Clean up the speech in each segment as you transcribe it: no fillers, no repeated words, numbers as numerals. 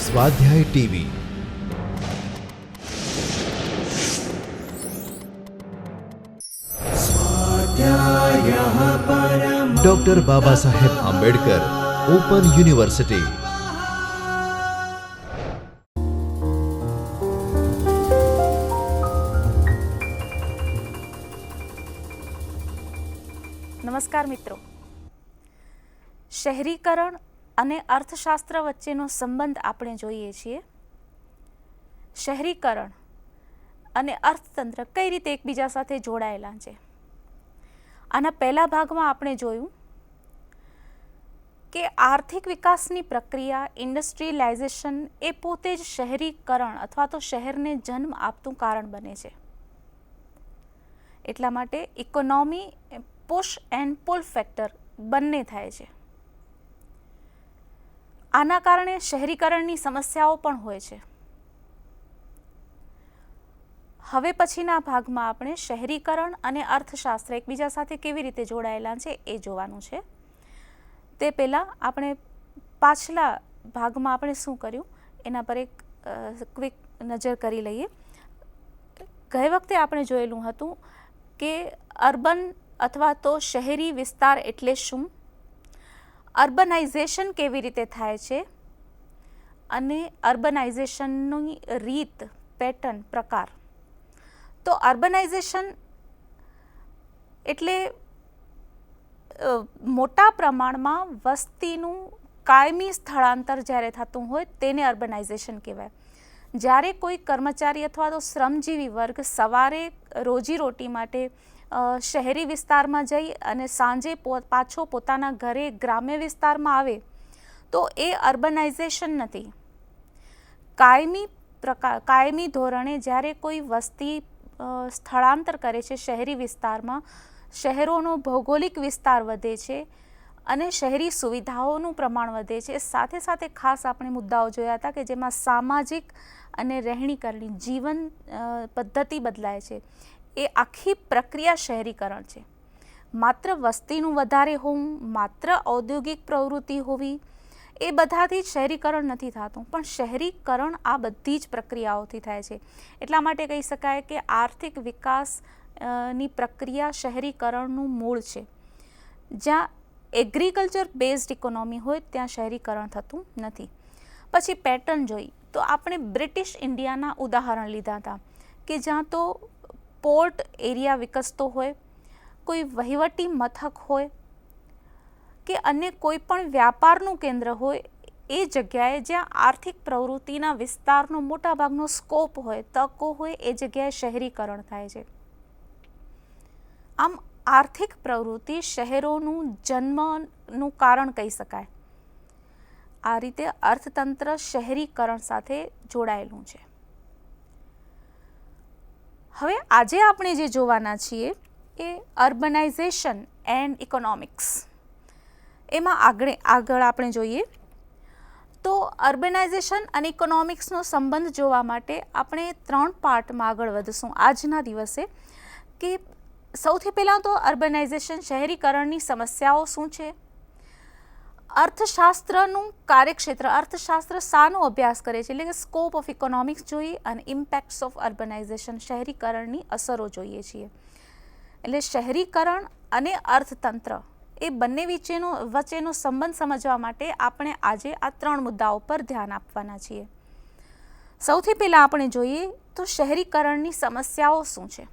સ્વાધ્યાય TV. Doctor Baba Saheb Ambedkar open university. નમસ્કાર મિત્રો. શહેરીકરણ અને અર્થશાસ્ત્ર વચ્ચેનો સંબંધ આપણે જોઈએ છીએ. શહેરીકરણ અને અર્થતંત્ર કઈ રીતે એકબીજા સાથે જોડાયેલા છે. આના પહેલા ભાગમાં આપણે જોયું કે આર્થિક વિકાસની પ્રક્રિયા ઇન્ડસ્ટ્રીયલાઇઝેશન એ પોતે જ શહેરીકરણ અથવા તો શહેરને જન્મ આપતું કારણ બને છે. એટલા માટે economy push and pull factor બંને થાય છે. આના કારણે શહેરીકરણની સમસ્યાઓ પણ હોય છે. હવે પછીના ભાગમાં આપણે શહેરીકરણ અને અર્થશાસ્ત્ર એકબીજા સાથે કેવી રીતે જોડાયેલા છે એ જોવાનું છે. તે પહેલાં આપણે પાછલા ભાગમાં આપણે શું કર્યું એના પર એક ક્વિક નજર કરી લઈએ. ગઈ વખતે આપણે જોયેલું હતું કે અર્બન અથવા તો શહેરી વિસ્તાર એટલે શું, અર્બનાઇઝેશન કેવી રીતે થાય છે અને અર્બનાઇઝેશનની રીત, પેટર્ન, પ્રકાર. તો અર્બનાઇઝેશન એટલે મોટા પ્રમાણમાં વસ્તીનું કાયમી સ્થળાંતર જ્યારે થતું હોય તેને અર્બનાઇઝેશન કહેવાય. જ્યારે કોઈ કર્મચારી અથવા તો શ્રમજીવી વર્ગ સવારે રોજીરોટી માટે શહેરી વિસ્તારમાં જઈ અને સાંજે પાછો પોતાના ઘરે ગ્રામ્ય વિસ્તારમાં આવે તો એ અર્બનાઇઝેશન નથી. કાયમી ધોરણે જ્યારે કોઈ વસ્તી સ્થળાંતર કરે છે શહેરી વિસ્તારમાં, શહેરોનો ભૌગોલિક વિસ્તાર વધે છે અને શહેરી સુવિધાઓનું પ્રમાણ વધે છે. સાથે સાથે ખાસ આપણે મુદ્દાઓ જોયા હતા કે જેમાં સામાજિક અને રહેણીકરણી જીવન પદ્ધતિ બદલાય છે. એ આખી પ્રક્રિયા શહેરીકરણ છે. માત્ર વસ્તીનું વધારે હોવું, માત્ર ઔદ્યોગિક પ્રવૃત્તિ હોવી એ બધાથી જ શહેરીકરણ નથી થતું, પણ શહેરીકરણ આ બધી જ પ્રક્રિયાઓથી થાય છે. એટલા માટે કહી શકાય કે આર્થિક વિકાસની પ્રક્રિયા શહેરીકરણનું મૂળ છે. જ્યાં એગ્રીકલ્ચર બેઝડ ઇકોનોમી હોય ત્યાં શહેરીકરણ થતું નથી. પછી પેટર્ન જોઈ તો આપણે બ્રિટિશ ઇન્ડિયાના ઉદાહરણ લીધા હતા કે જ્યાં તો પોર્ટ એરિયા વિકસતો હોય, કોઈ વહીવટી મથક હોય કે અન્ય કોઈ પણ વ્યાપારનું કેન્દ્ર હોય, એ જગ્યાએ જ્યાં આર્થિક પ્રવૃત્તિના વિસ્તારનો મોટા ભાગનો સ્કોપ હોય, તકો હોય, એ જગ્યાએ શહેરીકરણ થાય છે. આમ આર્થિક પ્રવૃત્તિ શહેરોનું જન્મનું કારણ કહી શકાય. આ રીતે અર્થતંત્ર શહેરીકરણ સાથે જોડાયેલું છે. હવે આજે આપણે જે જોવાના છીએ એ અર્બનાઇઝેશન એન્ડ ઇકોનોમિક્સ. એમાં આગળ આપણે જોઈએ તો અર્બનાઇઝેશન અને ઇકોનોમિક્સનો સંબંધ જોવા માટે આપણે 3 પાર્ટમાં આગળ વધશું આજના દિવસે. કે સૌથી પહેલાં તો અર્બનાઇઝેશન શહેરીકરણની સમસ્યાઓ શું છે, અર્થશાસ્ત્રનું કાર્યક્ષેત્ર, અર્થશાસ્ત્ર શાનો અભ્યાસ કરે છે એટલે કે સ્કોપ ઓફ ઇકોનોમિક્સ જોઈએ, અને ઇમ્પેક્ટ્સ ઓફ અર્બનાઇઝેશન શહેરીકરણની અસરો જોઈએ છીએ. એટલે શહેરીકરણ અને અર્થતંત્ર એ બંને વચ્ચેનો સંબંધ સમજવા માટે આપણે આજે આ 3 મુદ્દાઓ પર ધ્યાન આપવાના છીએ. સૌથી પહેલાં આપણે જોઈએ તો શહેરીકરણની સમસ્યાઓ શું છે.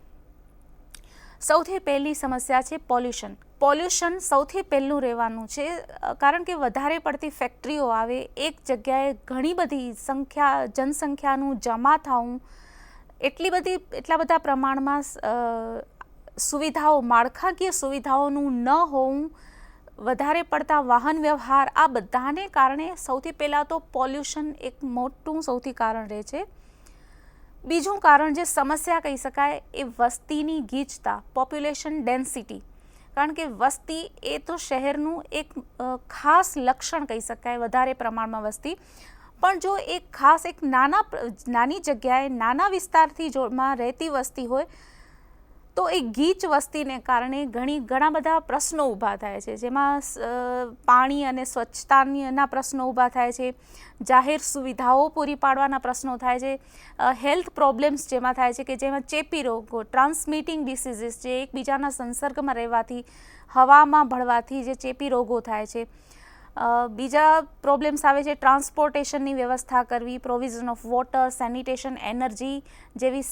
સૌથી પહેલી સમસ્યા છે પોલ્યુશન. પોલ્યુશન સૌથી પહેલું રહેવાનું છે, કારણ કે વધારે પડતી ફેક્ટરીઓ આવે, એક જગ્યાએ ઘણી બધી જનસંખ્યાનું જમા થવું, એટલા બધા પ્રમાણમાં સુવિધાઓ, માળખાકીય સુવિધાઓનું ન હોવું, વધારે પડતા વાહન વ્યવહાર, આ બધાને કારણે સૌથી પહેલાં તો પોલ્યુશન એક મોટું સૌથી કારણ રહે છે. બીજું કારણ જે સમસ્યા કહી શકાય એ વસ્તીની ગીચતા, પોપ્યુલેશન ડેન્સિટી. કારણ કે વસ્તી એ તો શહેરનું એક ખાસ લક્ષણ કહી શકાય, વધારે પ્રમાણમાં વસ્તી. પણ જો એક નાની જગ્યાએ નાના વિસ્તારથી જોડમાં રહેતી વસ્તી હોય તો એ ગીચ વસ્તીને કારણે ઘણા બધા પ્રશ્નો ઊભા થાય છે, જેમાં પાણી અને સ્વચ્છતાના પ્રશ્નો ઊભા થાય છે, જાહેર સુવિધાઓ પૂરી પાડવાના પ્રશ્નો થાય છે, હેલ્થ પ્રોબ્લેમ્સ જેમાં થાય છે કે જેમાં ચેપી રોગો, ટ્રાન્સમિટિંગ ડિસીઝીસ, જે એકબીજાના સંસર્ગમાં રહેવાથી, હવામાં ભળવાથી જે ચેપી રોગો થાય છે. બીજા પ્રોબ્લેમ્સ આવે છે ટ્રાન્સપોર્ટેશનની વ્યવસ્થા કરવી, provision of water, sanitation, energy જેવી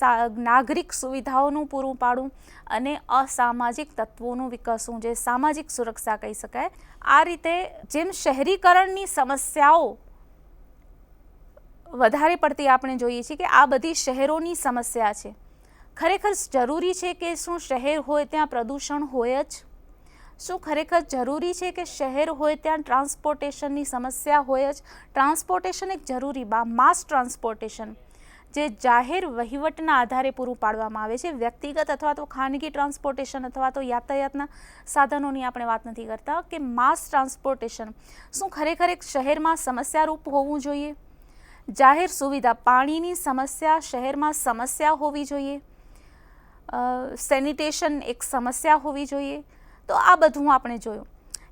નાગરિક સુવિધાઓનું પૂરું પાડવું અને અસામાજિક તત્વોનું વિકસવું, જે સામાજિક સુરક્ષા કહી શકાય. આ રીતે જેમ શહેરીકરણની સમસ્યાઓ વધારે પડતી આપણે જોઈએ છીએ કે આ બધી શહેરોની સમસ્યા છે. ખરેખર જરૂરી છે કે શું શહેર હોય ત્યાં પ્રદૂષણ હોય જ? શું ખરેખર જરૂરી છે કે શહેર હોય ત્યાં ટ્રાન્સપોર્ટેશનની સમસ્યા હોય જ? ટ્રાન્સપોર્ટેશન એક જરૂરી માસ ટ્રાન્સપોર્ટેશન જે જાહેર વહીવટના આધારે પૂરું પાડવામાં આવે છે, વ્યક્તિગત અથવા તો ખાનગી ટ્રાન્સપોર્ટેશન અથવા તો યાતાયાતના સાધનોની આપણે વાત નથી કરતા, કે માસ ટ્રાન્સપોર્ટેશન શું ખરેખર એક શહેરમાં સમસ્યારૂપ હોવું જોઈએ? જાહેર સુવિધા, પાણીની સમસ્યા શહેરમાં સમસ્યા હોવી જોઈએ, સેનિટેશન એક સમસ્યા હોવી જોઈએ. તો આ બધું આપણે જોયું.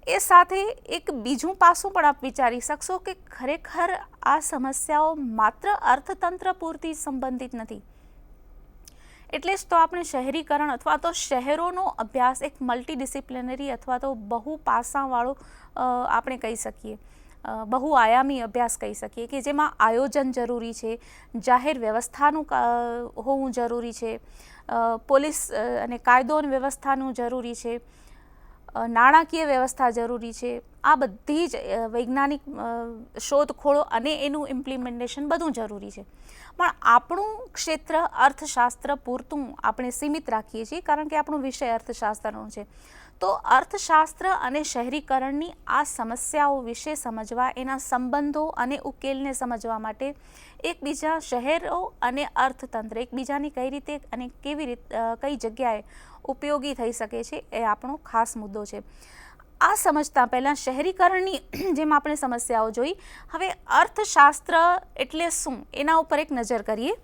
એ સાથે એક બીજું પાસું પણ આપ વિચારી શકશો કે ખરેખર આ સમસ્યાઓ માત્ર અર્થતંત્ર પૂરતી સંબંધિત નથી. એટલે જ તો આપણે શહેરીકરણ અથવા તો શહેરોનો અભ્યાસ એક મલ્ટીડિસિપ્લિનરી અથવા તો બહુ પાસાવાળો આપણે કહી શકીએ, બહુઆયામી અભ્યાસ કહી શકીએ, કે જેમાં આયોજન જરૂરી છે, જાહેર વ્યવસ્થાનું હોવું જરૂરી છે, પોલીસ અને કાયદો અને વ્યવસ્થાનું જરૂરી છે, નાણાકીય વ્યવસ્થા જરૂરી છે. આ બધી જ વૈજ્ઞાનિક શોધખોળો અને એનું ઇમ્પ્લિમેન્ટેશન બધું જરૂરી છે. પણ આપણું ક્ષેત્ર અર્થશાસ્ત્ર પૂરતું આપણે સીમિત રાખીએ છીએ, કારણ કે આપણો વિષય અર્થશાસ્ત્રનો છે. તો અર્થશાસ્ત્ર અને શહેરીકરણની આ સમસ્યાઓ વિશે સમજવા, એના સંબંધો અને ઉકેલને સમજવા માટે એકબીજા શહેરો અને અર્થતંત્ર એકબીજાની કઈ રીતે અને કઈ જગ્યાએ ઉપયોગી થઈ શકે છે એ આપણો ખાસ મુદ્દો છે. આ સમજતા પહેલાં શહેરીકરણની જેમ આપણે સમસ્યાઓ જોઈ, હવે અર્થશાસ્ત્ર એટલે શું એના ઉપર એક નજર કરીએ.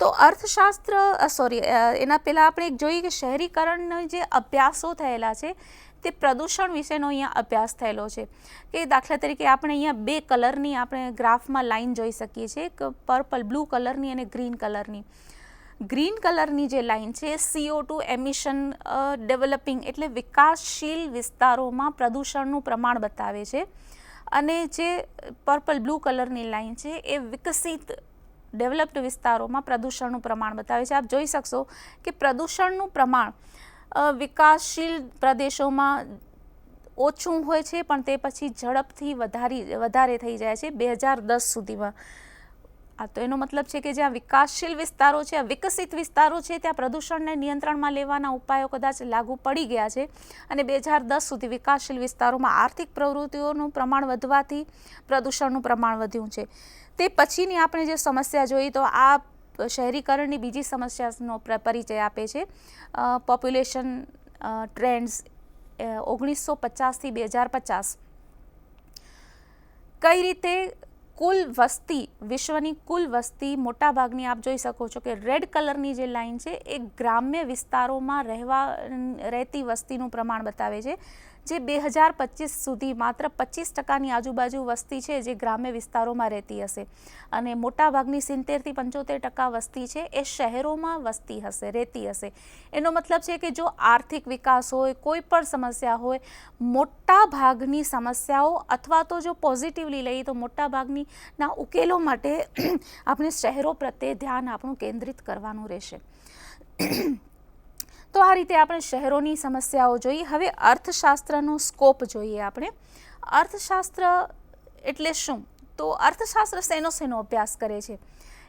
તો અર્થશાસ્ત્ર એના પહેલાં આપણે એક જોઈએ કે શહેરીકરણના જે અભ્યાસો થયેલા છે તે પ્રદૂષણ વિશેનો અહીંયા અભ્યાસ થયેલો છે. કે દાખલા તરીકે આપણે અહીંયા બે કલરની આપણે ગ્રાફમાં લાઈન જોઈ શકીએ છીએ, એક પર્પલ બ્લુ કલરની અને ગ્રીન કલરની. ગ્રીન કલરની જે લાઈન છે CO2 એમિશન ડેવલપિંગ એટલે વિકાસશીલ વિસ્તારોમાં પ્રદૂષણનું પ્રમાણ બતાવે છે, અને જે પર્પલ બ્લુ કલરની લાઈન છે એ વિકસિત ડેવલપ્ડ વિસ્તારોમાં પ્રદૂષણનું પ્રમાણ બતાવે છે. આપ જોઈ શકશો કે પ્રદૂષણનું પ્રમાણ વિકાસશીલ પ્રદેશોમાં ઓછું હોય છે, પણ તે પછી ઝડપથી વધારે થઈ જાય છે 2010 સુધીમાં. આ તો એનો મતલબ છે કે જ્યાં વિકાસશીલ વિસ્તારો છે, વિકસિત વિસ્તારો છે, ત્યાં પ્રદૂષણને નિયંત્રણમાં લેવાના ઉપાયો કદાચ લાગુ પડી ગયા છે, અને 2010 સુધી વિકાસશીલ વિસ્તારોમાં આર્થિક પ્રવૃત્તિઓનું પ્રમાણ વધવાથી પ્રદૂષણનું પ્રમાણ વધ્યું છે. તે પછીની આપણે જે સમસ્યા જોઈ, તો આ શહેરીકરણની બીજી સમસ્યાનો પરિચય આપે છે, પોપ્યુલેશન ટ્રેન્ડ્સ 1950થી 2050. કઈ રીતે કુલ વસ્તી, વિશ્વની કુલ વસ્તી મોટાભાગની આપ જોઈ શકો છો કે રેડ કલરની જે લાઈન છે એ ગ્રામ્ય વિસ્તારોમાં રહેતી વસ્તીનું પ્રમાણ બતાવે છે, જે 2025 સુધી માત્ર 25% આજુબાજુ વસ્તી છે જે ગ્રામ્ય વિસ્તારોમાં રહેતી હશે, અને મોટાભાગની 70થી 75% વસ્તી છે એ શહેરોમાં રહેતી હશે. એનો મતલબ છે કે જો આર્થિક વિકાસ હોય, કોઈ પણ સમસ્યા હોય, મોટા ભાગની સમસ્યાઓ અથવા તો જો પોઝિટિવલી લઈએ તો મોટા ભાગના ઉકેલો માટે આપણે શહેરો પ્રત્યે ધ્યાન આપણું કેન્દ્રિત કરવાનું રહેશે. તો આ રીતે આપણે શહેરોની સમસ્યાઓ જોઈ. હવે અર્થશાસ્ત્રનો સ્કોપ જોઈએ આપણે. અર્થશાસ્ત્ર એટલે શું? તો અર્થશાસ્ત્ર શેનો અભ્યાસ કરે છે?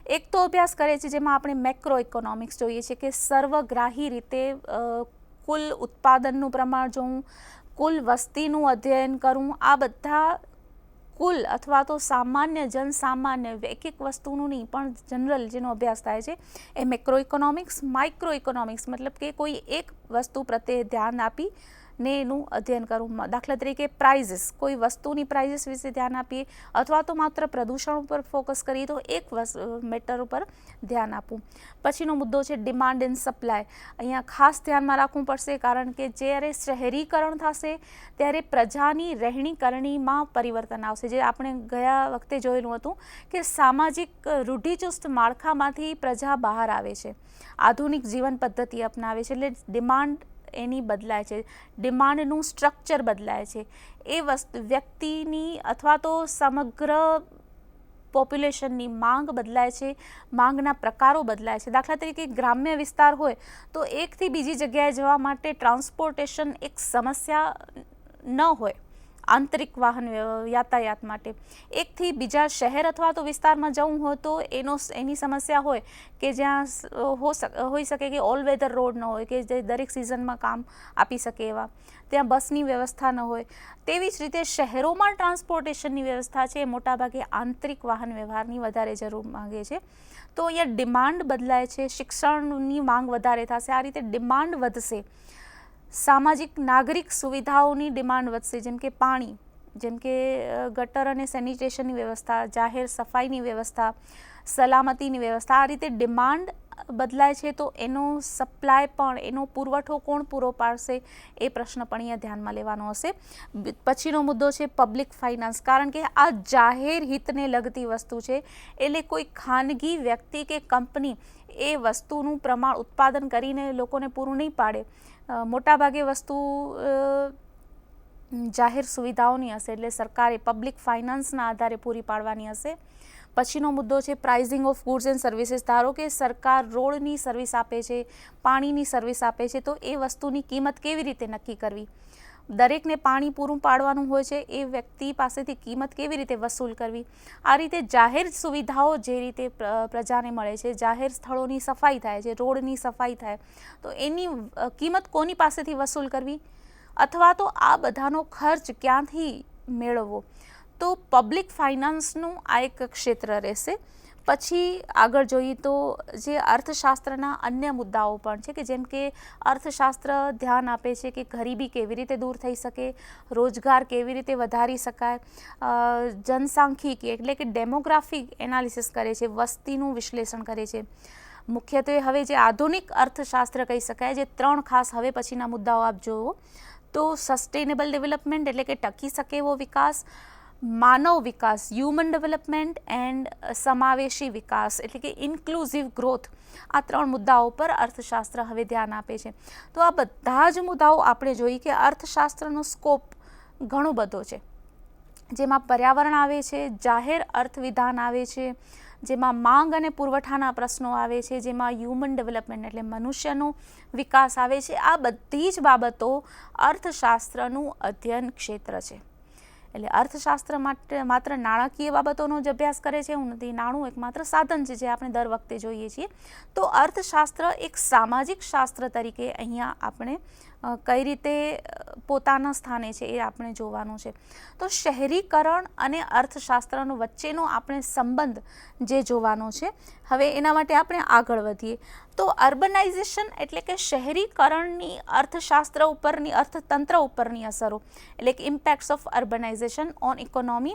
એક તો અભ્યાસ કરે છે જેમાં આપણે મેક્રો ઇકોનોમિક્સ જોઈએ છે, કે સર્વગ્રાહી રીતે કુલ ઉત્પાદનનું પ્રમાણ જોવું, કુલ વસ્તીનું અધ્યયન કરવું, આ બધા કુલ અથવા તો જનસામાન્ય એક વસ્તુનું નહીં પણ જનરલ જેનો અભ્યાસ થાય છે એ મેક્રો ઇકોનોમિક્સ. માઇક્રો ઇકોનોમિક્સ મતલબ કે કોઈ એક વસ્તુ પ્રત્યે ધ્યાન આપી ને એનું અધ્યયન કરવું. દાખલા તરીકે પ્રાઇઝીસ, કોઈ વસ્તુની પ્રાઇઝીસ વિશે ધ્યાન આપીએ અથવા તો માત્ર પ્રદૂષણ ઉપર ફોકસ કરીએ તો એક મેટર ઉપર ધ્યાન આપવું. પછીનો મુદ્દો છે ડિમાન્ડ એન્ડ સપ્લાય. અહીંયા ખાસ ધ્યાનમાં રાખવું પડશે કારણ કે જ્યારે શહેરીકરણ થશે ત્યારે પ્રજાની રહેણી કરણીમાં પરિવર્તન આવશે. જે આપણે ગયા વખતે જોયેલું હતું કે સામાજિક રૂઢિચુસ્ત માળખામાંથી પ્રજા બહાર આવે છે, આધુનિક જીવન પદ્ધતિ અપનાવે છે, એટલે ડિમાન્ડ એની બદલાય છે, ડિમાન્ડનું સ્ટ્રક્ચર બદલાય છે. એ વ્યક્તિની અથવા તો સમગ્ર પોપ્યુલેશનની માંગ બદલાય છે, માંગના પ્રકારો બદલાય છે. દાખલા તરીકે ગ્રામ્ય વિસ્તાર હોય તો એકથી બીજી જગ્યાએ જવા માટે ટ્રાન્સપોર્ટેશન એક સમસ્યા ન હોય, આંતરિક વાહન યાતાયાત માટે. એકથી બીજા શહેર અથવા તો વિસ્તારમાં જવું હોય તો એની સમસ્યા હોય કે જ્યાં હોઈ શકે કે ઓલ વેધર રોડ ન હોય કે જે દરેક સિઝનમાં કામ આપી શકે એવા, ત્યાં બસની વ્યવસ્થા ન હોય. તેવી જ રીતે શહેરોમાં ટ્રાન્સપોર્ટેશનની વ્યવસ્થા છે એ મોટાભાગે આંતરિક વાહન વ્યવહારની વધારે જરૂર માંગે છે. તો અહીંયા ડિમાન્ડ બદલાય છે, શિક્ષણની માંગ વધારે થશે, આ રીતે ડિમાન્ડ વધશે. સામાજિક નાગરિક સુવિધાઓની ડિમાન્ડ વધશે, જેમ કે પાણી, જેમ કે ગટર અને સેનિટેશનની વ્યવસ્થા, જાહેર સફાઈની વ્યવસ્થા, સલામતીની વ્યવસ્થા. આ રીતે ડિમાન્ડ બદલાય છે તો એનો સપ્લાય પણ, એનો પુરવઠો કોણ પૂરો પાડશે એ પ્રશ્ન પણ અહીંયા ધ્યાનમાં લેવાનો હશે. પછીનો મુદ્દો છે પબ્લિક ફાઇનાન્સ. કારણ કે આ જાહેર હિતને લગતી વસ્તુ છે એટલે કોઈ ખાનગી વ્યક્તિ કે કંપની એ વસ્તુનું પ્રમાણ ઉત્પાદન કરીને લોકોને પૂરું નહીં પાડે. મોટાભાગે વસ્તુ જાહેર સુવિધાઓની હશે એટલે સરકારે પબ્લિક ફાઇનાન્સના આધારે પૂરી પાડવાની હશે. પછીનો મુદ્દો છે pricing of goods and services. ધારો કે સરકાર રોડની સર્વિસ આપે છે, પાણીની સર્વિસ આપે છે, તો એ વસ્તુની કિંમત કેવી રીતે નક્કી કરવી? દરેકને પાણી પૂરું પાડવાનું હોય છે, એ વ્યક્તિ પાસેથી કિંમત કેવી રીતે વસૂલ કરવી? આ રીતે જાહેર સુવિધાઓ જે રીતે પ્રજાને મળે છે, જાહેર સ્થળોની સફાઈ થાય છે, રોડની સફાઈ થાય, તો એની કિંમત કોની પાસેથી વસૂલ કરવી અથવા તો આ બધાનો ખર્ચ ક્યાંથી મેળવવો? તો પબ્લિક ફાઇનાન્સનું આ એક ક્ષેત્ર રહેશે. પછી આગળ જોઈએ તો જે અર્થશાસ્ત્રના અન્ય મુદ્દાઓ પણ છે કે જેમ કે અર્થશાસ્ત્ર ધ્યાન આપે છે કે ગરીબી કેવી રીતે દૂર થઈ શકે, રોજગાર કેવી રીતે વધારી શકાય, જનસાંખ્યિકી એટલે કે ડેમોગ્રાફિક એનાલિસિસ કરે છે, વસ્તીનું વિશ્લેષણ કરે છે. મુખ્યત્વે હવે જે આધુનિક અર્થશાસ્ત્ર કહી શકાય, જે ત્રણ ખાસ હવે પછીના મુદ્દાઓ આપ જુઓ તો સસ્ટેનેબલ ડેવલપમેન્ટ એટલે કે ટકી શકે એવો વિકાસ, માનવ વિકાસ હ્યુમન ડેવલપમેન્ટ એન્ડ સમાવેશી વિકાસ એટલે કે ઇન્ક્લુઝિવ ગ્રોથ. આ ત્રણ મુદ્દાઓ પર અર્થશાસ્ત્ર હવે ધ્યાન આપે છે. તો આ બધા જ મુદ્દાઓ આપણે જોઈએ કે અર્થશાસ્ત્રનો સ્કોપ ઘણો બધો છે, જેમાં પર્યાવરણ આવે છે, જાહેર અર્થવિધાન આવે છે, જેમાં માંગ અને પુરવઠાના પ્રશ્નો આવે છે, જેમાં હ્યુમન ડેવલપમેન્ટ એટલે મનુષ્યનો વિકાસ આવે છે. આ બધી જ બાબતો અર્થશાસ્ત્રનું અધ્યયન ક્ષેત્ર છે. એટલે અર્થશાસ્ત્ર માટે માત્ર નાણાકીય બાબતોનો જ અભ્યાસ કરે છે એવું નથી. નાણું એક માત્ર સાધન છે જે આપણે દર વખતે જોઈએ છીએ. તો અર્થશાસ્ત્ર એક સામાજિક શાસ્ત્ર તરીકે અહીંયા આપણે કઈ રીતે પોતાના સ્થાને છે એ આપણે જોવાનું છે. તો શહેરીકરણ અને અર્થશાસ્ત્રનો વચ્ચેનો આપણે સંબંધ જે જોવાનો છે, હવે એના માટે આપણે આગળ વધીએ. તો અર્બનાઇઝેશન એટલે કે શહેરીકરણની અર્થશાસ્ત્ર ઉપરની, અર્થતંત્ર ઉપરની અસરો એટલે કે ઇમ્પેક્ટ્સ ઓફ અર્બનાઇઝેશન ઓન ઇકોનોમી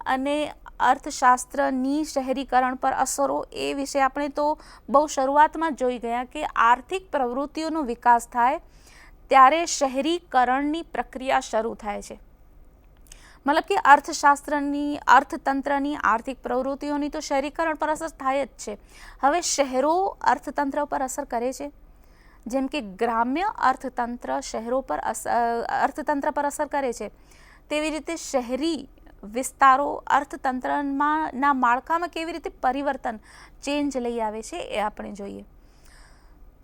અને અર્થશાસ્ત્રની શહેરીકરણ પર અસરો, એ વિશે આપણે તો બહુ શરૂઆતમાં જોઈ ગયા કે આર્થિક પ્રવૃત્તિઓનો વિકાસ થાય ત્યારે શહેરીકરણની પ્રક્રિયા શરૂ થાય છે. મતલબ કે અર્થશાસ્ત્રની, અર્થતંત્રની, આર્થિક પ્રવૃત્તિઓની તો શહેરીકરણ પર અસર થાય જ છે. હવે શહેરો અર્થતંત્ર પર અસર કરે છે, જેમ કે ગ્રામ્ય અર્થતંત્ર શહેરો પર અર્થતંત્ર પર અસર કરે છે, તેવી રીતે શહેરી વિસ્તારો અર્થતંત્રના માળખામાં કેવી રીતે પરિવર્તન, ચેન્જ લઈ આવે છે એ આપણે જોઈએ.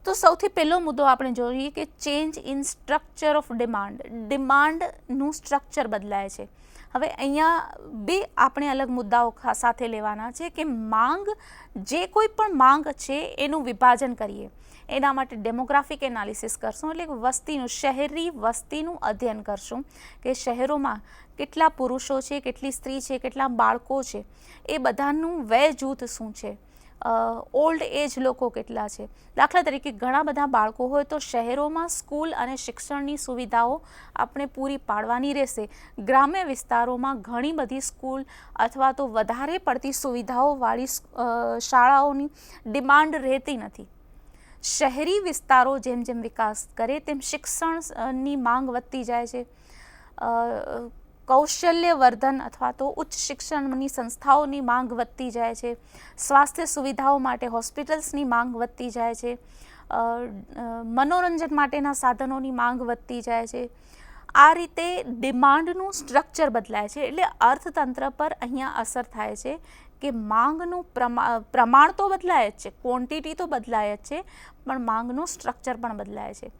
તો સૌથી પહેલો મુદ્દો આપણે જોઈએ કે change in structure of demand. ડિમાન્ડનું સ્ટ્રક્ચર બદલાય છે. હવે અહીંયા બે આપણે અલગ મુદ્દાઓ સાથે લેવાના છે કે માંગ, જે કોઈ પણ માંગ છે એનું વિભાજન કરીએ. એના માટે ડેમોગ્રાફિક એનાલિસિસ કરશું એટલે કે વસ્તીનું, શહેરી વસ્તીનું અધ્યયન કરશું કે શહેરોમાં કેટલા પુરુષો છે, કેટલી સ્ત્રી છે, કેટલા બાળકો છે, એ બધાનું વય જૂથ શું છે, ઓલ્ડ એજ લોકો કેટલા છે. દાખલા તરીકે ઘણા બધા બાળકો હોય તો શહેરોમાં સ્કૂલ અને શિક્ષણની સુવિધાઓ આપણે પૂરી પાડવાની રહેશે. ગ્રામ્ય વિસ્તારોમાં ઘણી બધી સ્કૂલ અથવા તો વધારે પડતી સુવિધાઓવાળી શાળાઓની ડિમાન્ડ રહેતી નથી. શહેરી વિસ્તારો જેમ જેમ વિકાસ કરે તેમ શિક્ષણની માંગ વધતી જાય છે. કૌશલ્યવર્ધન અથવા તો ઉચ્ચ શિક્ષણની સંસ્થાઓની માંગ વધતી જાય છે. સ્વાસ્થ્ય સુવિધાઓ માટે હોસ્પિટલ્સની માંગ વધતી જાય છે. મનોરંજન માટેના સાધનોની માંગ વધતી જાય છે. આ રીતે ડિમાન્ડનું સ્ટ્રક્ચર બદલાય છે. એટલે અર્થતંત્ર પર અહીંયા અસર થાય છે કે માંગનું પ્રમાણ તો બદલાય જ છે, ક્વોન્ટિટી તો બદલાય જ છે, પણ માંગનું સ્ટ્રક્ચર પણ બદલાય છે.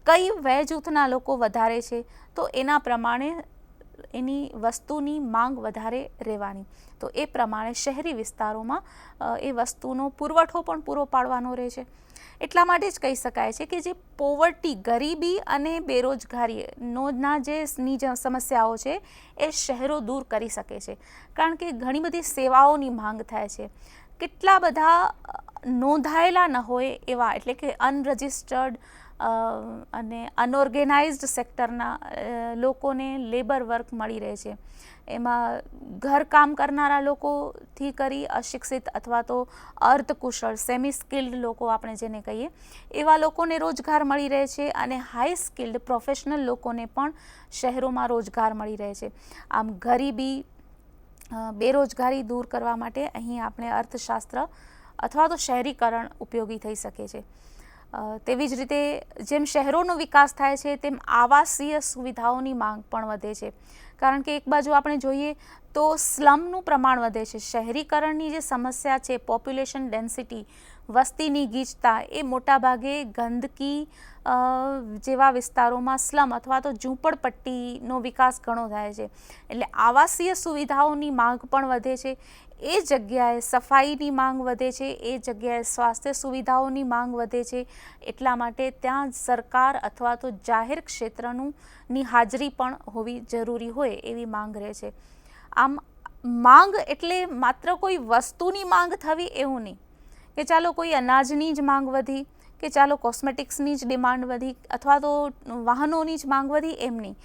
કઈ વય જૂથના લોકો વધારે છે તો એના પ્રમાણે એની વસ્તુની માંગ વધારે રહેવાની. તો એ પ્રમાણે શહેરી વિસ્તારોમાં એ વસ્તુનો પુરવઠો પણ પૂરો પાડવાનો રહે છે. એટલા માટે જ કહી શકાય છે કે જે પોવર્ટી, ગરીબી અને બેરોજગારીના જે સમસ્યાઓ છે એ શહેરો દૂર કરી શકે છે. કારણ કે ઘણી બધી સેવાઓની માંગ થાય છે. કેટલા બધા નોંધાયેલા ન હોય એવા, એટલે કે અનરજિસ્ટર્ડ અને અનઓર્ગેનાઇઝડ સેક્ટરના લોકોને લેબર વર્ક મળી રહે છે. એમાં ઘરકામ કરનારા લોકોથી કરી અશિક્ષિત અથવા તો અર્ધકુશળ, સેમી સ્કિલ્ડ લોકો આપણે જેને કહીએ, એવા લોકોને રોજગાર મળી રહે છે અને હાઈ સ્કિલ્ડ પ્રોફેશનલ લોકોને પણ શહેરોમાં રોજગાર મળી રહે છે. આમ ગરીબી, બેરોજગારી દૂર કરવા માટે અહીં આપણે અર્થશાસ્ત્ર અથવા તો શહેરીકરણ ઉપયોગી થઈ શકે છે. તેવી જ રીતે જેમ શહેરોનો વિકાસ થાય છે તેમ આવાસીય સુવિધાઓની માંગ પણ વધે છે. કારણ કે એક બાજુ આપણે જોઈએ તો સ્લમનું પ્રમાણ વધે છે. શહેરીકરણની જે સમસ્યા છે, પોપ્યુલેશન ડેન્સિટી, વસ્તીની ગીચતા, એ મોટાભાગે ગંદકી જેવા વિસ્તારોમાં સ્લમ અથવા તો ઝૂંપડપટ્ટીનો વિકાસ ઘણો થાય છે. એટલે આવાસીય સુવિધાઓની માંગ પણ વધે છે. એ જગ્યાએ સફાઈની માંગ વધે છે, એ જગ્યાએ સ્વાસ્થ્ય સુવિધાઓની માંગ વધે છે. એટલા માટે ત્યાં સરકાર અથવા તો જાહેર ક્ષેત્રની હાજરી પણ હોવી જરૂરી હોય એવી માંગ રહે છે. આમ માંગ એટલે માત્ર કોઈ વસ્તુની માંગ થવી એવું નહીં કે ચાલો કોઈ અનાજની જ માંગ વધી કે ચાલો કોસ્મેટિક્સની જ ડિમાન્ડ વધી અથવા તો વાહનોની જ માંગ વધી, એમ નહીં.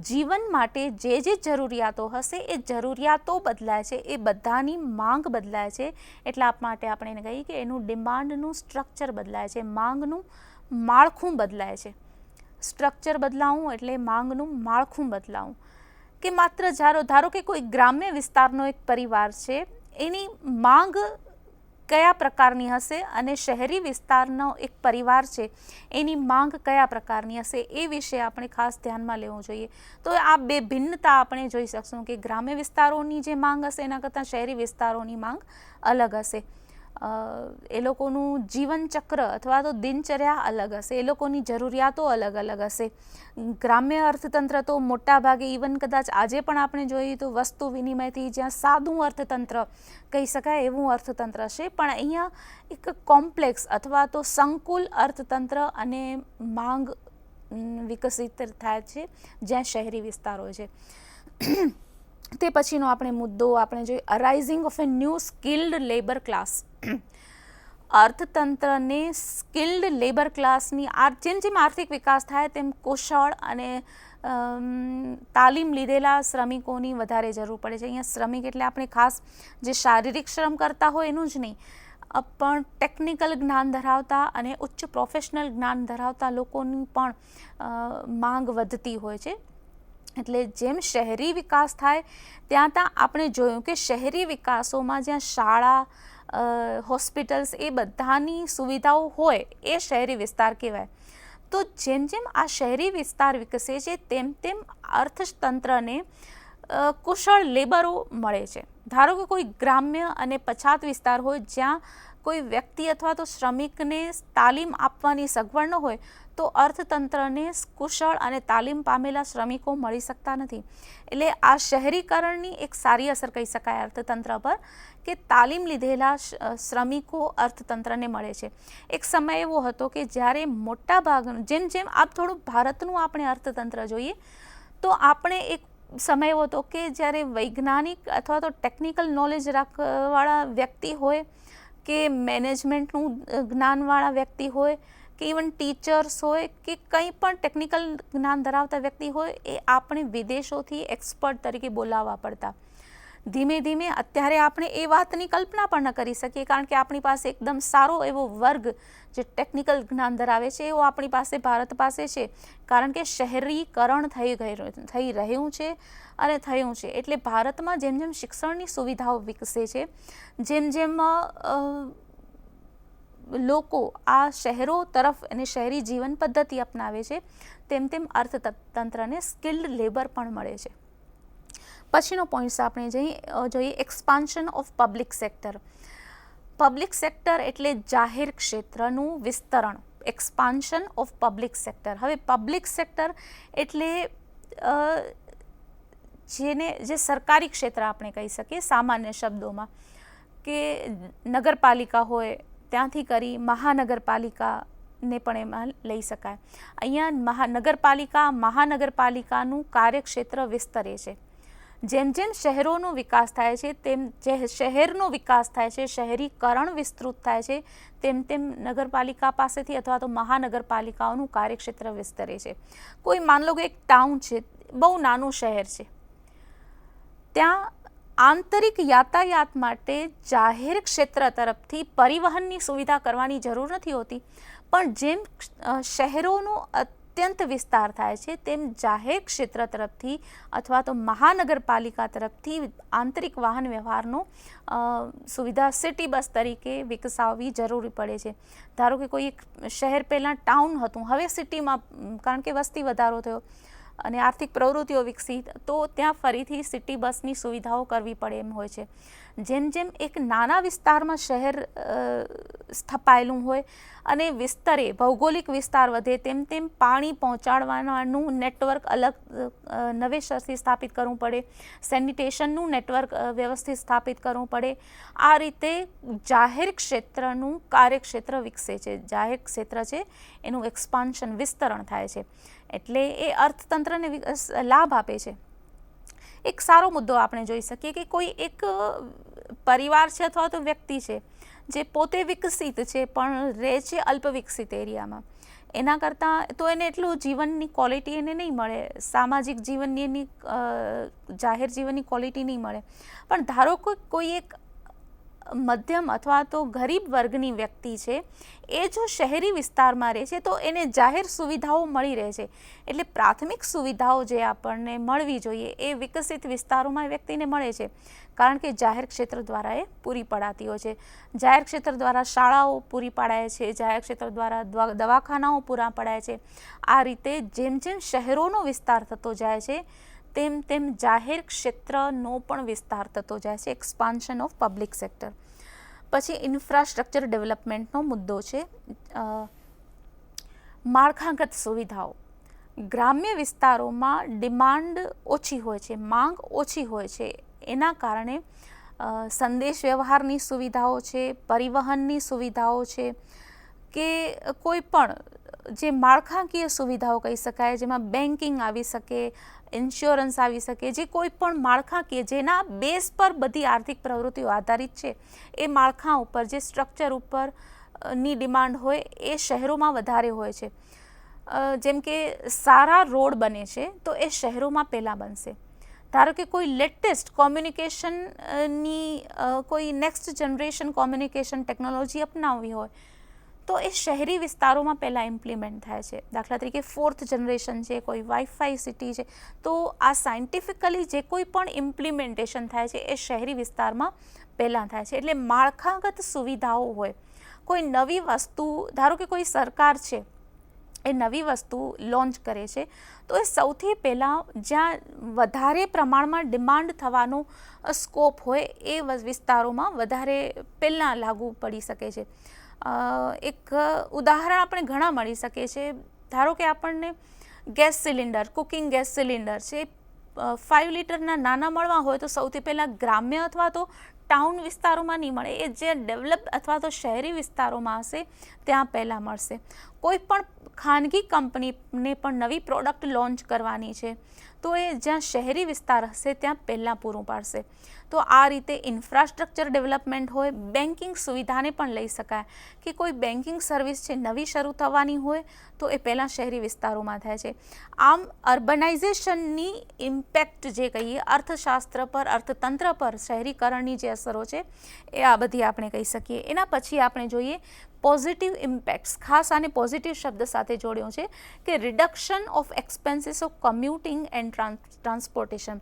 જીવન માટે જે જે જરૂરિયાતો હશે એ જરૂરિયાતો બદલાય છે, એ બધાની માંગ બદલાય છે. એટલા માટે આપણે એને કહીએ કે એનું ડિમાન્ડનું સ્ટ્રક્ચર બદલાય છે, માંગનું માળખું બદલાય છે. સ્ટ્રક્ચર બદલાવું એટલે માંગનું માળખું બદલાવું. કે માત્ર ધારો કે કોઈ ગ્રામ્ય વિસ્તારનો એક પરિવાર છે, એની માંગ કયા પ્રકારની હશે અને શહેરી વિસ્તારનો એક પરિવાર છે એની માંગ કયા પ્રકારની હશે એ વિશે આપણે ખાસ ધ્યાનમાં લેવું જોઈએ. તો આ બે ભિન્નતા આપણે જોઈ શકશું કે ગ્રામ્ય વિસ્તારોની જે માંગ હશે એના કરતાં શહેરી વિસ્તારોની માંગ અલગ હશે. એ લોકોનું જીવનચક્ર અથવા તો દિનચર્યા અલગ હશે, એ લોકોની જરૂરિયાતો અલગ અલગ હશે. ગ્રામ્ય અર્થતંત્ર તો મોટા ભાગે ઇવન કદાચ આજે પણ આપણે જોઈએ તો વસ્તુ વિનિમયથી જ્યાં સાદું અર્થતંત્ર કહી શકાય એવું અર્થતંત્ર છે, પણ અહીંયા એક કોમ્પ્લેક્સ અથવા તો સંકુલ અર્થતંત્ર અને માંગ વિકસિત થાય છે જ્યાં શહેરી વિસ્તારો છે. તે પછીનો આપણે મુદ્દો આપણે જોઈએ arising of a new skilled labour class. અર્થતંત્રને સ્કિલ્ડ લેબર ક્લાસની જેમ જેમ આર્થિક વિકાસ થાય તેમ કુશળ અને તાલીમ લીધેલા શ્રમિકોની વધારે જરૂર પડે છે. અહીંયા શ્રમિક એટલે આપણે ખાસ જે શારીરિક શ્રમ કરતા હોય એનું જ નહીં, પણ ટેકનિકલ જ્ઞાન ધરાવતા અને ઉચ્ચ પ્રોફેશનલ જ્ઞાન ધરાવતા લોકોની પણ માંગ વધતી હોય છે. એટલે જેમ શહેરી વિકાસ થાય ત્યાં આપણે જોયું કે શહેરી વિકાસોમાં જ્યાં શાળા, હોસ્પિટલ્સ એ બધાની સુવિધાઓ હોય એ શહેરી વિસ્તાર કહેવાય. તો જેમ જેમ આ શહેરી વિસ્તાર વિકસે છે તેમ તેમ અર્થતંત્રને કુશળ લેબરો મળે છે. ધારો કે કોઈ ગ્રામ્ય અને પછાત વિસ્તાર હોય જ્યાં કોઈ વ્યક્તિ અથવા તો શ્રમિકને તાલીમ આપવાની સગવડ ન હોય તો અર્થતંત્રને કુશળ અને તાલીમ પામેલા શ્રમિકો મળી શકતા નથી. એટલે આ શહેરીકરણની એક સારી અસર કહી શકાય અર્થતંત્ર પર કે તાલીમ લીધેલા શ્રમિકો અર્થતંત્રને મળે છે. એક સમય એવો હતો કે જ્યારે મોટા ભાગનું જેમ જેમ થોડું ભારતનું આપણે અર્થતંત્ર જોઈએ તો આપણે એક સમય એવો હતો કે જ્યારે વૈજ્ઞાનિક અથવા તો ટેકનિકલ નોલેજ રાખવાળા વ્યક્તિ હોય કે મેનેજમેન્ટનું જ્ઞાનવાળા વ્યક્તિ હોય કે ઇવન ટીચર્સ હોય કે કંઈ પણ ટેકનિકલ જ્ઞાન ધરાવતા વ્યક્તિ હોય, એ આપણે વિદેશોથી એક્સપર્ટ તરીકે બોલાવવા પડતા. ધીમે ધીમે અત્યારે આપણે એ વાતની કલ્પના પણ ન કરી શકીએ, કારણ કે આપણી પાસે એકદમ સારો એવો વર્ગ જે ટેકનિકલ જ્ઞાન ધરાવે છે એવો આપણી પાસે ભારત પાસે છે, કારણ કે શહેરીકરણ થઈ રહ્યું છે અને થયું છે. એટલે ભારતમાં જેમ જેમ શિક્ષણની સુવિધાઓ વિકસે છે, જેમ જેમ લોકો આ શહેરો તરફ અને શહેરી જીવન પદ્ધતિ અપનાવે છે, તેમ તેમ અર્થતંત્રને સ્કિલ્ડ લેબર પણ મળે છે. પછીનો પોઈન્ટ્સ આપણે જોઈએ expansion of public sector. Public sector એટલે જાહેર ક્ષેત્રનું વિસ્તરણ, એક્સપાન્શન ઓફ પબ્લિક સેક્ટર. હવે પબ્લિક સેક્ટર એટલે જે સરકારી ક્ષેત્ર આપણે કહી શકીએ સામાન્ય શબ્દોમાં, કે નગરપાલિકા હોય ત્યાંથી કરી મહાનગરપાલિકાને પણ એમાં લઈ શકાય. અહીંયા મહાનગરપાલિકાનું કાર્યક્ષેત્ર વિસ્તરે છે. જેમ જેમ શહેરોનો વિકાસ થાય છે, તેમ જે શહેરનો વિકાસ થાય છે, શહેરીકરણ વિસ્તૃત થાય છે, તેમ તેમ નગરપાલિકા પાસેથી અથવા તો મહાનગરપાલિકાઓનું કાર્યક્ષેત્ર વિસ્તરે છે. કોઈ માન લો કે એક ટાઉન છે, બહુ નાનું શહેર છે, ત્યાં આંતરિક યાતાયાત માટે જાહેર ક્ષેત્ર તરફથી પરિવહનની સુવિધા કરવાની જરૂર નથી હોતી, પણ જેમ શહેરોનો અત્યંત વિસ્તાર થાય છે, તેમ જાહેર ક્ષેત્ર તરફથી અથવા તો મહાનગરપાલિકા તરફથી આંતરિક વાહન વ્યવહારનો સુવિધા સિટી બસ તરીકે વિકસાવવી જરૂરી પડે છે. ધારો કે કોઈ એક શહેર પહેલાં ટાઉન હતું, હવે સિટીમાં કારણ કે વસ્તી વધારો થયો અને આર્થિક પ્રવૃત્તિઓ વિકસી, તો ત્યાં ફરીથી સિટી બસની સુવિધાઓ કરવી પડે એમ હોય છે. જેમ જેમ એક નાના વિસ્તારમાં શહેર સ્થપાયેલું હોય અને વિસ્તરે, ભૌગોલિક વિસ્તાર વધે, તેમ તેમ પાણી પહોંચાડવાનું નેટવર્ક અલગ નવેસરથી સ્થાપિત કરવું પડે, સેનિટેશનનું નેટવર્ક વ્યવસ્થિત સ્થાપિત કરવું પડે. આ રીતે જાહેર ક્ષેત્રનું કાર્યક્ષેત્ર વિકસે છે, જાહેર ક્ષેત્ર છે એનું એક્સપાન્શન, વિસ્તરણ થાય છે, એટલે એ અર્થતંત્રને લાભ આપે છે. એક સારો મુદ્દો આપણે જોઈ શકીએ કે કોઈ એક પરિવાર છે અથવા તો વ્યક્તિ છે જે પોતે વિકસિત છે પણ રહે છે અલ્પ વિકસિત એરિયામાં, એના કરતાં તો એને એટલું જીવનની ક્વોલિટી એને નહીં મળે, સામાજિક જીવનની એની જાહેર જીવનની ક્વોલિટી નહીં મળે. પણ ધારો કે કોઈ એક મધ્યમ અથવા તો ગરીબ વર્ગની વ્યક્તિ છે, એ જો શહેરી વિસ્તારમાં રહે છે તો એને જાહેર સુવિધાઓ મળી રહે છે. એટલે પ્રાથમિક સુવિધાઓ જે આપણને મળવી જોઈએ એ વિકસિત વિસ્તારોમાં વ્યક્તિને મળે છે, કારણ કે જાહેર ક્ષેત્ર દ્વારા એ પૂરી પડાતી હોય છે. જાહેર ક્ષેત્ર દ્વારા શાળાઓ પૂરી પડાય છે, જાહેર ક્ષેત્ર દ્વારા દવાખાનાઓ પૂરા પડાય છે. આ રીતે જેમ જેમ શહેરોનો વિસ્તાર થતો જાય છે, તેમ તેમ જાહેર ક્ષેત્રનો પણ વિસ્તાર થતો જાય છે, એક્સપાન્શન ઓફ પબ્લિક સેક્ટર. પછી ઇન્ફ્રાસ્ટ્રક્ચર ડેવલપમેન્ટનો મુદ્દો છે માળખાગત સુવિધાઓ. ગ્રામ્ય વિસ્તારોમાં ડિમાન્ડ ઓછી હોય છે, માંગ ઓછી હોય છે, એના કારણે સંદેશ વ્યવહારની સુવિધાઓ છે, પરિવહનની સુવિધાઓ છે, કે કોઈ પણ જે માળખાકીય સુવિધાઓ કહી શકાય, જેમાં બેન્કિંગ આવી શકે, ઇન્સ્યોરન્સ આવી શકે, જે કોઈ પણ માળખાકીય જેના બેઝ પર બધી આર્થિક પ્રવૃત્તિઓ આધારિત છે, એ માળખા ઉપર, જે સ્ટ્રક્ચર ઉપર ની ડિમાન્ડ હોય એ શહેરોમાં વધારે હોય છે. જેમ કે સારા રોડ બને છે તો એ શહેરોમાં પહેલાં બનશે. ધારો કે કોઈ લેટેસ્ટ કોમ્યુનિકેશનની કોઈ નેક્સ્ટ જનરેશન કોમ્યુનિકેશન ટેકનોલોજી અપનાવવી હોય તો એ શહેરી વિસ્તારોમાં પહેલાં ઇમ્પ્લિમેન્ટ થાય છે. દાખલા તરીકે 4th જનરેશન છે, કોઈ વાઈફાઈ સિટી છે, તો આ સાયન્ટિફિકલી જે કોઈ પણ ઇમ્પ્લિમેન્ટેશન થાય છે એ શહેરી વિસ્તારમાં પહેલાં થાય છે. એટલે માળખાગત સુવિધાઓ હોય, કોઈ નવી વસ્તુ, ધારો કે કોઈ સરકાર છે એ નવી વસ્તુ લોન્ચ કરે છે, તો એ સૌથી પહેલાં જ્યાં વધારે પ્રમાણમાં ડિમાન્ડ થવાનો સ્કોપ હોય એ વિસ્તારોમાં વધારે પહેલાં લાગુ પડી શકે છે. એક ઉદાહરણ આપણે ઘણા મળી શકે છે. ધારો કે આપણને gas cylinder, cooking gas cylinder છે, 5 લીટરના નાના મળવા હોય તો સૌથી પહેલાં ગ્રામ્ય અથવા તો ટાઉન વિસ્તારોમાં નહીં મળે, એ જે ડેવલપ અથવા તો શહેરી વિસ્તારોમાં હશે ત્યાં પહેલાં મળશે. કોઈ પણ ખાનગી કંપનીને પણ નવી પ્રોડક્ટ લોન્ચ કરવાની છે તો એ જ્યાં શહેરી વિસ્તાર હશે ત્યાં પહેલાં પૂરું પાડશે. તો આ રીતે ઇન્ફ્રાસ્ટ્રક્ચર ડેવલપમેન્ટ હોય, બેન્કિંગ સુવિધાને પણ લઈ શકાય કે કોઈ બેન્કિંગ સર્વિસ છે નવી શરૂ થવાની હોય તો એ પહેલાં શહેરી વિસ્તારોમાં થાય છે. આમ અર્બનાઇઝેશનની ઇમ્પેક્ટ જે કહીએ અર્થશાસ્ત્ર પર, અર્થતંત્ર પર શહેરીકરણની જે અસરો છે એ આ બધી આપણે કહી શકીએ. એના પછી આપણે જોઈએ પોઝિટિવ ઇમ્પેક્ટ્સ. ખાસ આને પોઝિટિવ શબ્દ સાથે જોડ્યો છે કે reduction of expenses of commuting and transportation.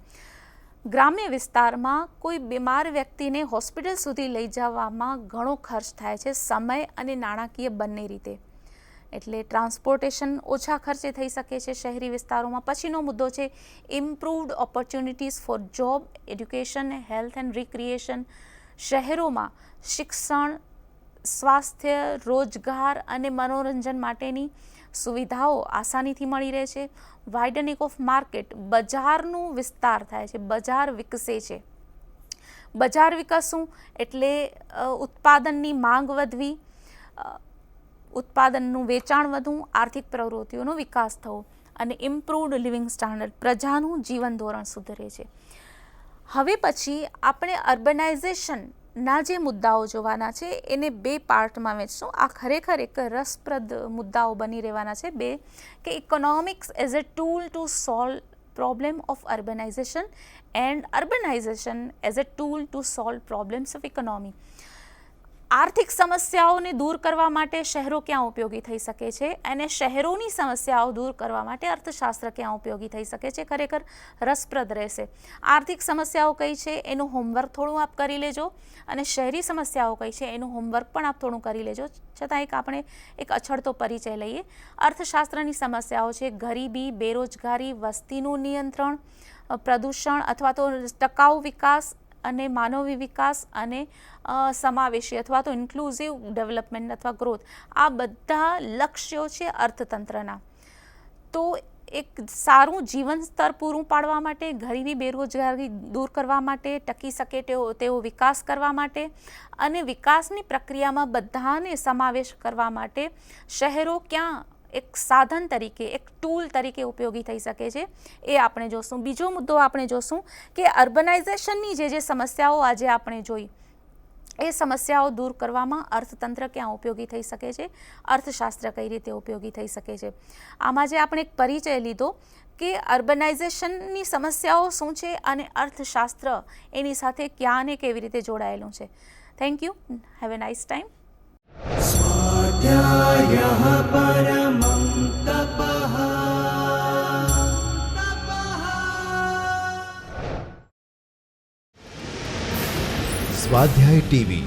ગ્રામ્ય વિસ્તારમાં કોઈ બીમાર વ્યક્તિને હોસ્પિટલ સુધી લઈ જવામાં ઘણો ખર્ચ થાય છે, સમય અને નાણાકીય બંને રીતે. એટલે ટ્રાન્સપોર્ટેશન ઓછા ખર્ચે થઈ શકે છે શહેરી વિસ્તારોમાં. પછીનો મુદ્દો છે improved opportunities four job, education, health and recreation. શહેરોમાં શિક્ષણ, સ્વાસ્થ્ય, રોજગાર અને મનોરંજન માટેની સુવિધાઓ આસાનીથી મળી રહે છે. વાઇડનિંગ ઓફ માર્કેટ, બજારનું વિસ્તાર થાય છે, બજાર વિકસે છે. બજાર વિકસવું એટલે ઉત્પાદનની માંગ વધવી, ઉત્પાદનનું વેચાણ વધવું, આર્થિક પ્રવૃત્તિઓનો વિકાસ થવો અને ઇમ્પ્રુવડ લિવિંગ સ્ટાન્ડર્ડ, પ્રજાનું જીવન ધોરણ સુધરે છે. હવે પછી આપણે અર્બનાઇઝેશનના જે મુદ્દાઓ જોવાના છે એને બે પાર્ટમાં વહેંચશું. આ ખરેખર એક રસપ્રદ મુદ્દાઓ બની રહેવાના છે બે, કે economics as a tool to solve problem of urbanisation and urbanisation as a tool to solve problems of economy. આર્થિક સમસ્યાઓને દૂર કરવા માટે શહેરો ક્યાં ઉપયોગી થઈ શકે છે અને શહેરોની સમસ્યાઓ દૂર કરવા માટે અર્થશાસ્ત્ર ક્યાં ઉપયોગી થઈ શકે છે. ખરેખર રસપ્રદ રહેશે. આર્થિક સમસ્યાઓ કઈ છે એનું હોમવર્ક થોડું આપ કરી લેજો અને શહેરી સમસ્યાઓ કઈ છે એનું હોમવર્ક પણ આપ થોડું કરી લેજો. છતાં આપણે એક અછડતો પરિચય લઈએ. અર્થશાસ્ત્રની સમસ્યાઓ છે ગરીબી, બેરોજગારી, વસ્તીનું નિયંત્રણ, પ્રદૂષણ અથવા તો ટકાઉ વિકાસ અને માનવી વિકાસ અને સમાવેશી અથવા તો ઇન્ક્લુઝિવ ડેવલપમેન્ટ અથવા ગ્રોથ. આ બધા લક્ષ્યો છે અર્થતંત્રના. તો એક સારું જીવન સ્તર પૂરું પાડવા માટે, ગરીબી બેરોજગારી દૂર કરવા માટે, ટકી શકે તેવો વિકાસ કરવા માટે અને વિકાસની પ્રક્રિયામાં બધાને સમાવેશ કરવા માટે શહેરો ક્યાં એક સાધન તરીકે, એક ટૂલ તરીકે ઉપયોગી થઈ શકે છે એ આપણે જોશું. બીજો મુદ્દો આપણે જોશું કે અર્બનાઇઝેશનની જે સમસ્યાઓ આજે આપણે જોઈ એ સમસ્યાઓ દૂર કરવામાં અર્થતંત્ર ક્યાં ઉપયોગી થઈ શકે છે, અર્થશાસ્ત્ર કઈ રીતે ઉપયોગી થઈ શકે છે. આમાં જે આપણે એક પરિચય લીધો કે અર્બનાઇઝેશનની સમસ્યાઓ શું છે અને અર્થશાસ્ત્ર એની સાથે ક્યાં ને કેવી રીતે જોડાયેલું છે. Thank you. Have a nice time. स्वाध्यायः परमं तपः. સ્વાધ્યાય ટીવી